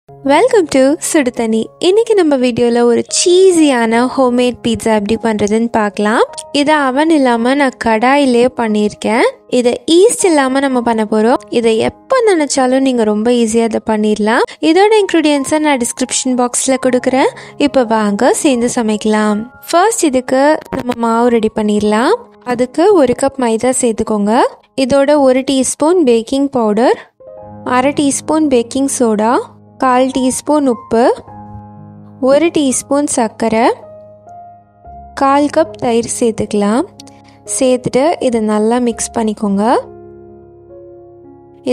Welcome to சுடுதண்ணி. இன்னைக்கு நம்ம வீடியோவில் ஒரு சீஸியான ஹோம்மேட் பீட்சா எப்படி பண்ணுறதுன்னு பார்க்கலாம். இதை அவன் இல்லாமல் நான் கடாயிலே பண்ணியிருக்கேன். இதை ஈஸ்ட் இல்லாமல் நம்ம பண்ண போகிறோம். இதை எப்போ நினச்சாலும் நீங்கள் ரொம்ப ஈஸியாக அதை பண்ணிடலாம். இதோட இன்க்ரீடியன்ஸை நான் டிஸ்கிரிப்ஷன் பாக்ஸில் கொடுக்குறேன். இப்போ வாங்க சேர்ந்து சமைக்கலாம். ஃபர்ஸ்ட் இதுக்கு நம்ம மாவு ரெடி பண்ணிடலாம். அதுக்கு 1 கப் மைதா சேர்த்துக்கோங்க. இதோட 1 teaspoon baking powder, 1/2 teaspoon baking soda, 1/4 teaspoon உப்பு, 1 டீஸ்பூன் சர்க்கரை, 1/4 கப் தயிர் சேர்த்துக்கலாம். சேர்த்துட்டு இதை நல்லா மிக்ஸ் பண்ணிக்கோங்க.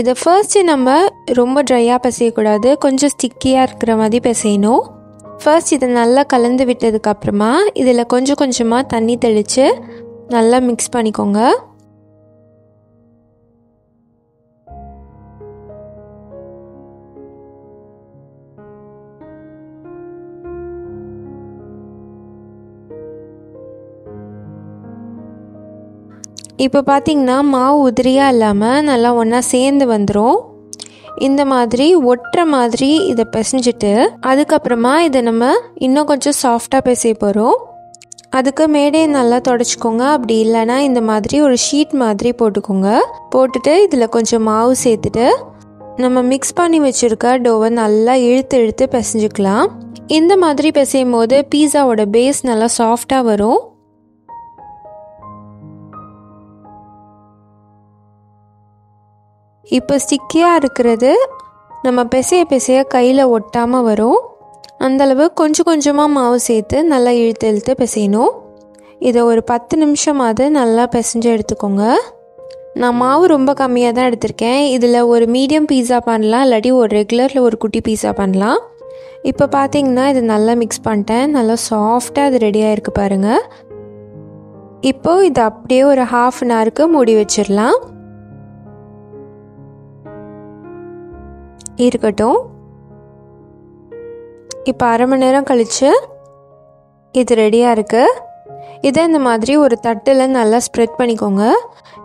இதை ஃபர்ஸ்ட்டு நம்ம ரொம்ப ட்ரையாக பிசையக்கூடாது, கொஞ்சம் ஸ்டிக்கியாக இருக்கிற மாதிரி பிசையணும். ஃபர்ஸ்ட் இதை நல்லா கலந்து விட்டதுக்கப்புறமா இதில் கொஞ்சம் கொஞ்சமாக தண்ணி தெளித்து நல்லா மிக்ஸ் பண்ணிக்கோங்க. இப்போ பார்த்தீங்கன்னா மாவு உதிரியாக இல்லாமல் நல்லா ஒன்றா சேர்ந்து வந்துடும். இந்த மாதிரி ஒட்டுற மாதிரி இதை பிசைஞ்சிட்டு அதுக்கப்புறமா இதை நம்ம இன்னும் கொஞ்சம் சாஃப்டாக பிசைய போகிறோம். அதுக்கு மேடையை நல்லா தொடச்சிக்கோங்க. அப்படி இல்லைன்னா இந்த மாதிரி ஒரு ஷீட் மாதிரி போட்டுக்கோங்க. போட்டுட்டு இதில் கொஞ்சம் மாவு சேர்த்துட்டு நம்ம மிக்ஸ் பண்ணி வச்சுருக்க டோவை நல்லா இழுத்து பிசைஞ்சிக்கலாம். இந்த மாதிரி பிசையும் போது பீஸாவோட பேஸ் நல்லா சாஃப்டாக வரும். இப்போ ஸ்டிக்கியாக இருக்கிறது நம்ம பிசைய கையில் ஒட்டாமல் வரும். அந்தளவு கொஞ்சம் கொஞ்சமாக மாவு சேர்த்து நல்லா இழுத்து பிசையணும். இதை ஒரு 10 நிமிஷமாவது நல்லா பிசைஞ்சு எடுத்துக்கோங்க. நான் மாவு ரொம்ப கம்மியாக தான் எடுத்திருக்கேன். இதில் ஒரு மீடியம் பீஸா பண்ணலாம், இல்லாட்டி ஒரு ரெகுலரில் ஒரு குட்டி பீஸா பண்ணலாம். இப்போ பார்த்தீங்கன்னா இது நல்லா மிக்ஸ் பண்ணிட்டேன். நல்லா சாஃப்டாக அது ரெடியாக இருக்குது பாருங்கள். இப்போது இதை அப்படியே ஒரு 1/2 அன் ஹவருக்கு மூடி வச்சிடலாம். இருக்கட்டும். இப்போ 1/2 மணி நேரம் கழித்து இது ரெடியாக இருக்குது. இதை இந்த மாதிரி ஒரு தட்டில் நல்லா ஸ்ப்ரெட் பண்ணிக்கோங்க.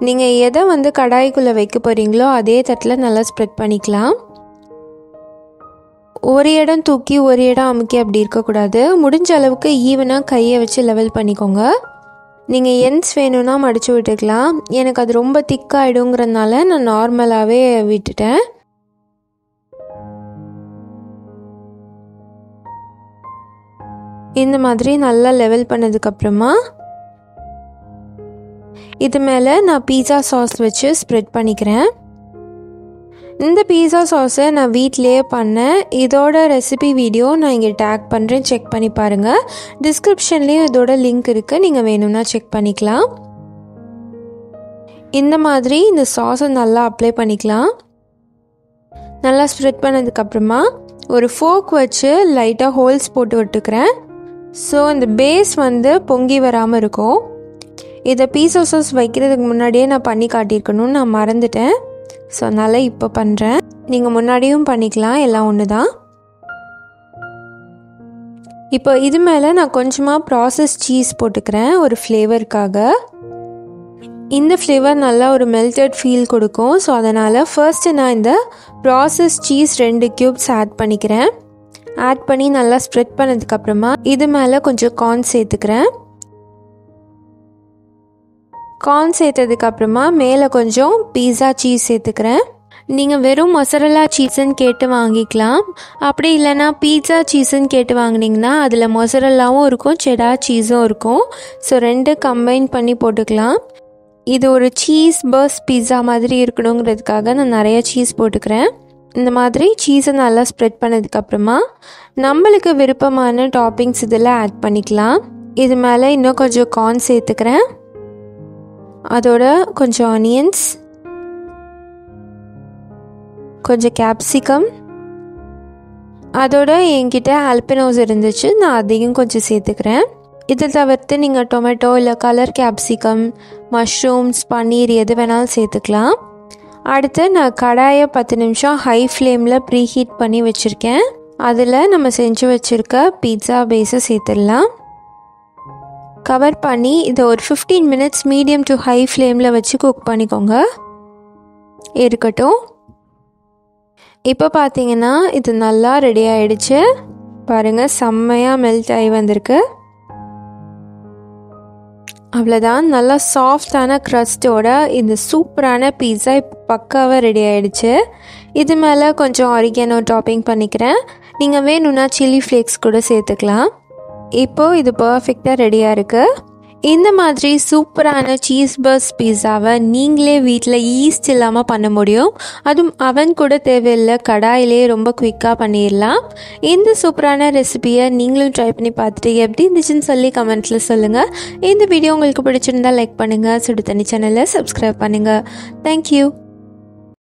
நீங்கள் எதை கடாய்க்குள்ளே வைக்க போகிறீங்களோ அதே தட்டில் நல்லா ஸ்ப்ரெட் பண்ணிக்கலாம். ஒரு இடம் தூக்கி ஒரு இடம் அமுக்கி அப்படி இருக்கக்கூடாது. முடிஞ்ச அளவுக்கு ஈவனாக கையை வச்சு லெவல் பண்ணிக்கோங்க. நீங்கள் எண்ட்ஸ் வேணும்னா மடித்து விட்டுக்கலாம். எனக்கு அது ரொம்ப திக்காகிடுங்கிறதுனால நான் நார்மலாகவே விட்டுட்டேன். இந்த மாதிரி நல்லா லெவல் பண்ணதுக்கப்புறமா இது மேலே நான் பீஸா சாஸ் வச்சு ஸ்ப்ரெட் பண்ணிக்கிறேன். இந்த பீஸா சாஸை நான் வீட்டிலேயே பண்ணேன். இதோட ரெசிபி வீடியோ நான் இங்கே டேக் பண்ணுறேன், செக் பண்ணி பாருங்கள். டிஸ்கிரிப்ஷன்லேயும் இதோட லிங்க் இருக்குது, நீங்கள் வேணும்னா செக் பண்ணிக்கலாம். இந்த மாதிரி இந்த சாஸை நல்லா அப்ளை பண்ணிக்கலாம். நல்லா ஸ்ப்ரெட் பண்ணதுக்கப்புறமா ஒரு ஃபோர்க் வச்சு லைட்டாக ஹோல்ஸ் போட்டு விட்டுக்கிறேன். ஸோ இந்த பேஸ் பொங்கி வராமல் இருக்கும். இதை பீஸா சாஸ் வைக்கிறதுக்கு முன்னாடியே நான் பண்ணி காட்டியிருக்கணும்னு நான் மறந்துட்டேன். ஸோ அதனால் இப்போ பண்ணுறேன். நீங்கள் முன்னாடியும் பண்ணிக்கலாம், எல்லாம் ஒன்று தான். இப்போ இது மேலே நான் கொஞ்சமாக ப்ராசஸ் சீஸ் போட்டுக்கிறேன் ஒரு ஃப்ளேவருக்காக. இந்த ஃப்ளேவர் நல்லா ஒரு மெல்டட் ஃபீல் கொடுக்கும். ஸோ அதனால் ஃபர்ஸ்ட்டு நான் இந்த ப்ராசஸ் சீஸ் 2 க்யூப்ஸ் ஆட் பண்ணிக்கிறேன். ஆட் பண்ணி நல்லா ஸ்ப்ரெட் பண்ணதுக்கப்புறமா இது மேலே கொஞ்சம் கார்ன் சேர்த்துக்கிறேன். கார்ன் சேர்த்ததுக்கப்புறமா மேலே கொஞ்சம் பீஸா சீஸ் சேர்த்துக்கிறேன். நீங்கள் வெறும் மொசரல்லா சீஸ்ன்னு கேட்டு வாங்கிக்கலாம். அப்படி இல்லைன்னா பீட்சா சீஸ்ன்னு கேட்டு வாங்கினீங்கன்னா அதில் மொசரல்லாவும் இருக்கும், செடார் சீஸும் இருக்கும். ஸோ 2 கம்பைன் பண்ணி போட்டுக்கலாம். இது ஒரு சீஸ் பர்ஸ்ட் பீஸா மாதிரி இருக்கணுங்கிறதுக்காக நான் நிறைய சீஸ் போட்டுக்கிறேன். இந்த மாதிரி சீஸை நல்லா ஸ்ப்ரெட் பண்ணதுக்கப்புறமா நம்மளுக்கு விருப்பமான டாப்பிங்ஸ் இதில் ஆட் பண்ணிக்கலாம். இது மேலே இன்னும் கொஞ்சம் கார்ன் சேர்த்துக்கிறேன். அதோட கொஞ்சம் ஆனியன்ஸ், கொஞ்சம் கேப்சிகம், அதோட என்கிட்ட ஆல்பினோஸ் இருந்துச்சு, நான் அதையும் கொஞ்சம் சேர்த்துக்கிறேன். இதை தவிர்த்து நீங்கள் டொமேட்டோ இல்லை கலர் கேப்சிகம், மஷ்ரூம்ஸ், பன்னீர் எது வேணாலும் சேர்த்துக்கலாம். அடுத்து நான் கடாயை 10 நிமிஷம் ஹை ஃப்ளேமில் ப்ரீ ஹீட் பண்ணி வச்சுருக்கேன். அதில் நம்ம செஞ்சு வச்சுருக்க பீட்சா பேஸை சேர்த்துடலாம். கவர் பண்ணி இதை ஒரு 15 மினிட்ஸ் மீடியம் டு ஹை ஃப்ளேமில் வச்சு குக் பண்ணிக்கோங்க. இருக்கட்டும். இப்போ பார்த்தீங்கன்னா இது நல்லா ரெடி ஆயிடுச்சு. பாருங்கள், செம்மையாக மெல்ட் ஆகி வந்திருக்கு. அவ்வளோதான், நல்லா சாஃப்டான க்ரஸ்டோட இந்த சூப்பரான பீட்சா இப்போ பக்காவாக ரெடி ஆகிடுச்சு. இது மேலே கொஞ்சம் ஆரிகானோ டாப்பிங் பண்ணிக்கிறேன். நீங்கள் வேணும்னா சில்லி ஃப்ளேக்ஸ் கூட சேர்த்துக்கலாம். இப்போது இது பர்ஃபெக்டாக ரெடியாக இருக்குது. இந்த மாதிரி சூப்பரான சீஸ் பர்ஸ்ட் பீஸாவை நீங்களே வீட்டில் ஈஸ்ட் இல்லாமல் பண்ண முடியும். அதுவும் அவன் கூட தேவையில்லை, கடாயிலே ரொம்ப குயிக்காக பண்ணிடலாம். இந்த சூப்பரான ரெசிபியை நீங்களும் ட்ரை பண்ணி பார்த்துட்டு எப்படி இருந்துச்சுன்னு சொல்லி கமெண்ட்டில் சொல்லுங்கள். இந்த வீடியோ உங்களுக்கு பிடிச்சிருந்தால் லைக் பண்ணுங்கள், சுடு தண்ணி சேனலை சப்ஸ்கிரைப் பண்ணுங்கள். தேங்க்யூ.